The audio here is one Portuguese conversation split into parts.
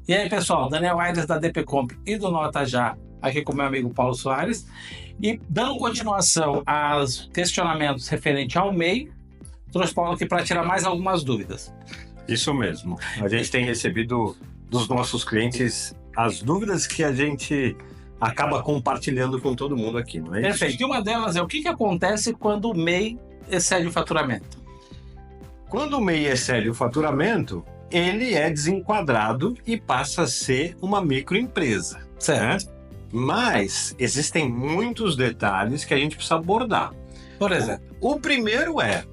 E aí, pessoal, Daniel Aires da DPComp e do Nota Já, aqui com meu amigo Paulo Soares. E dando continuação aos questionamentos referentes ao MEI, trouxe o Paulo aqui para tirar mais algumas dúvidas. Isso mesmo. A gente tem recebido dos nossos clientes as dúvidas que a gente acaba compartilhando com todo mundo aqui, não é isso? Perfeito. E uma delas é o que acontece quando o MEI excede o faturamento? Quando o MEI excede o faturamento, ele é desenquadrado e passa a ser uma microempresa. Certo. Né? Mas existem muitos detalhes que a gente precisa abordar. Por exemplo? O primeiro é...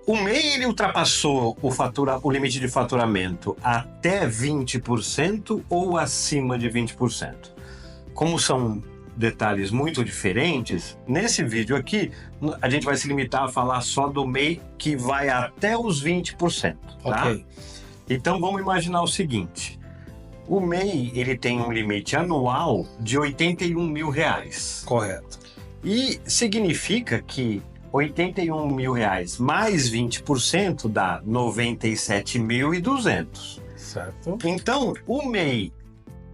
o MEI ele ultrapassou o limite de faturamento até 20% ou acima de 20%. Como são detalhes muito diferentes, nesse vídeo aqui a gente vai se limitar a falar só do MEI que vai até os 20%. Tá? Ok. Então vamos imaginar o seguinte: o MEI ele tem um limite anual de R$81 mil. Correto. E significa que R$81 mil mais 20% dá 97.200. Certo. Então, o MEI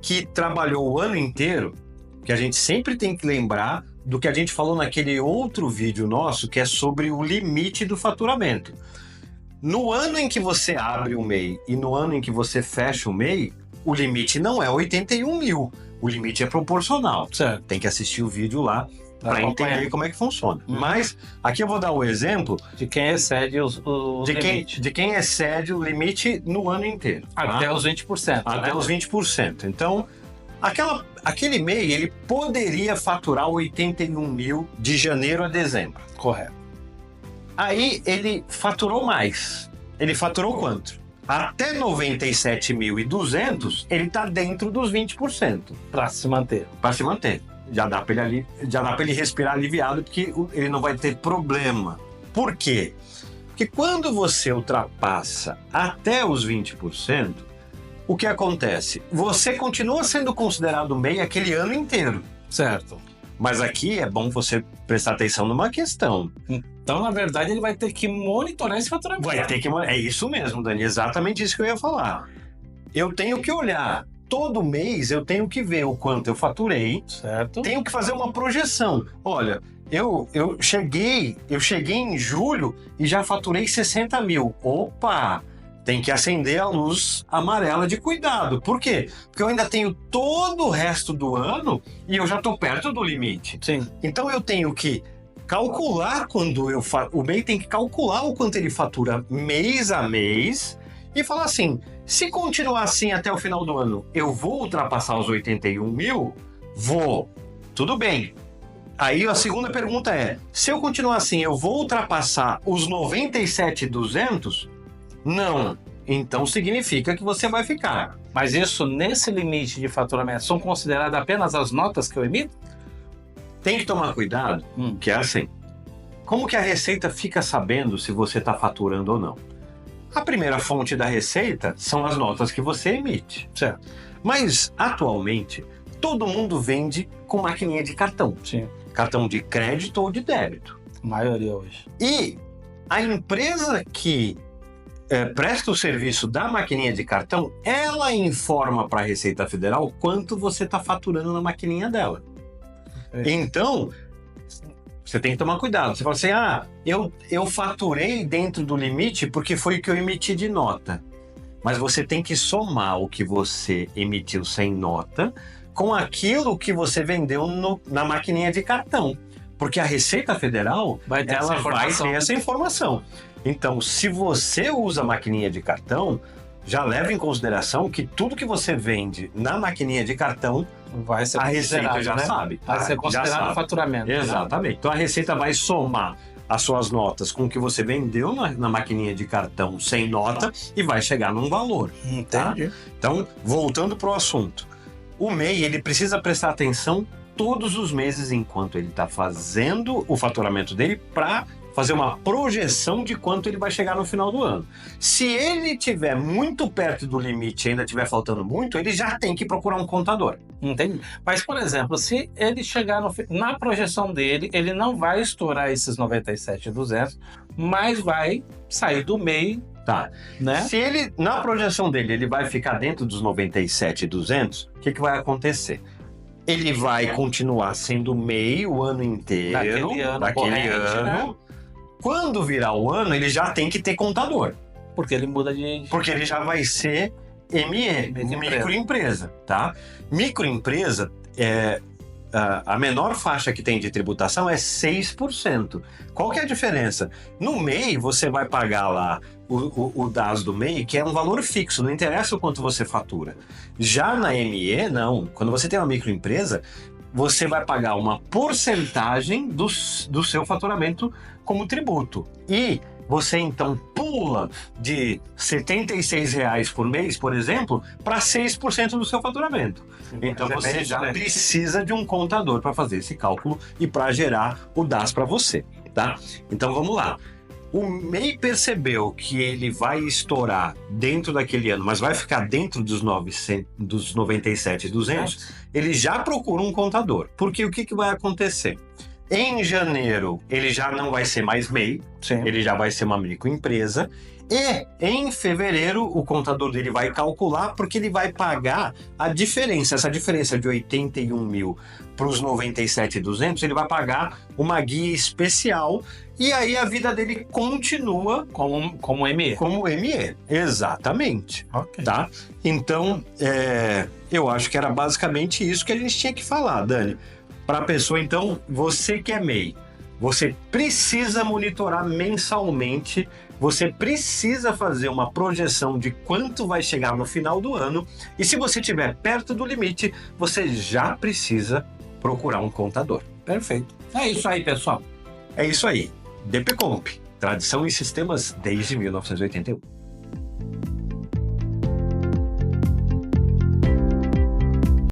que trabalhou o ano inteiro, que a gente sempre tem que lembrar do que a gente falou naquele outro vídeo nosso, que é sobre o limite do faturamento. No ano em que você abre o MEI e no ano em que você fecha o MEI, o limite não é 81 mil, o limite é proporcional. Certo. Tem que assistir o vídeo lá para entender como é que funciona. Mas aqui eu vou dar o exemplo de quem excede o limite. De quem excede o limite no ano inteiro. Até tá? os 20%. Até né? os 20%. Então, aquele MEI, ele poderia faturar 81 mil de janeiro a dezembro. Correto. Aí ele faturou mais. Ele faturou quanto? Até 97.200, ele está dentro dos 20%. Para se manter. Para se manter. Já dá para ele respirar aliviado, porque ele não vai ter problema. Por quê? Porque quando você ultrapassa até os 20%, o que acontece? Você continua sendo considerado MEI aquele ano inteiro. Certo. Mas aqui é bom você prestar atenção numa questão. Então, na verdade, ele vai ter que monitorar esse faturamento. Vai ter que... É isso mesmo, Dani. Exatamente isso que eu ia falar. Eu tenho que olhar. Todo mês eu tenho que ver o quanto eu faturei. Certo. Tenho que fazer uma projeção. Olha, eu cheguei em julho e já faturei 60 mil. Opa! Tem que acender a luz amarela de cuidado. Por quê? Porque eu ainda tenho todo o resto do ano e eu já estou perto do limite. Sim. Então eu tenho que calcular o MEI tem que calcular o quanto ele fatura mês a mês e falar assim, se continuar assim até o final do ano, eu vou ultrapassar os 81 mil? Vou. Tudo bem. Aí a segunda pergunta é, se eu continuar assim, eu vou ultrapassar os 97.200? Não. Então significa que você vai ficar. Mas isso, nesse limite de faturamento, são consideradas apenas as notas que eu emito? Tem que tomar cuidado, que é assim. Como que a Receita fica sabendo se você está faturando ou não? A primeira fonte da Receita são as notas que você emite. Certo. Mas, atualmente, todo mundo vende com maquininha de cartão. Sim. Cartão de crédito ou de débito. A maioria hoje. E a empresa que presta o serviço da maquininha de cartão, ela informa para a Receita Federal quanto você está faturando na maquininha dela. Então, você tem que tomar cuidado. Você fala assim, eu faturei dentro do limite porque foi o que eu emiti de nota. Mas você tem que somar o que você emitiu sem nota com aquilo que você vendeu na maquininha de cartão. Porque a Receita Federal vai ter essa informação. Então, se você usa a maquininha de cartão, já leva em consideração que tudo que você vende na maquininha de cartão, vai ser a Receita já sabe. Vai ser considerado faturamento. Exatamente. Né? Então a Receita vai somar as suas notas com o que você vendeu na maquininha de cartão sem nota e vai chegar num valor. Entendi. Tá? Então, voltando para o assunto. O MEI, ele precisa prestar atenção todos os meses enquanto ele está fazendo o faturamento dele para fazer uma projeção de quanto ele vai chegar no final do ano. Se ele estiver muito perto do limite e ainda estiver faltando muito, ele já tem que procurar um contador. Entendi. Mas, por exemplo, se ele chegar na projeção dele, ele não vai estourar esses 97.200, mas vai sair do MEI Tá. né? Se ele, na projeção dele, ele vai ficar dentro dos 97.200, o que vai acontecer? Ele vai continuar sendo MEI o ano inteiro, daquele ano. né? Quando virar o ano, ele já tem que ter contador, Porque ele muda de... porque ele já vai ser ME, microempresa, tá? Microempresa, a menor faixa que tem de tributação é 6%. Qual que é a diferença? No MEI, você vai pagar lá o DAS do MEI, que é um valor fixo, não interessa o quanto você fatura. Já na ME, não. Quando você tem uma microempresa, você vai pagar uma porcentagem do seu faturamento como tributo. E você então pula de R$ 76 por mês, por exemplo, para 6% do seu faturamento. Então você já precisa de um contador para fazer esse cálculo e para gerar o DAS para você, tá? Então vamos lá. O MEI percebeu que ele vai estourar dentro daquele ano, mas vai ficar dentro dos 97.200, ele já procura um contador. Porque o que vai acontecer? Em janeiro, ele já não vai ser mais MEI, ele já vai ser uma microempresa. E em fevereiro, o contador dele vai calcular, porque ele vai pagar a diferença. Essa diferença de 81 mil para os 97.200, ele vai pagar uma guia especial. E aí a vida dele continua como ME. Como ME, exatamente. Ok. Tá? Então, eu acho que era basicamente isso que a gente tinha que falar, Dani. Para a pessoa, então, você que é MEI, você precisa monitorar mensalmente, você precisa fazer uma projeção de quanto vai chegar no final do ano, e se você estiver perto do limite, você já precisa procurar um contador. Perfeito. É isso aí, pessoal. É isso aí. DPComp, tradição em sistemas desde 1981.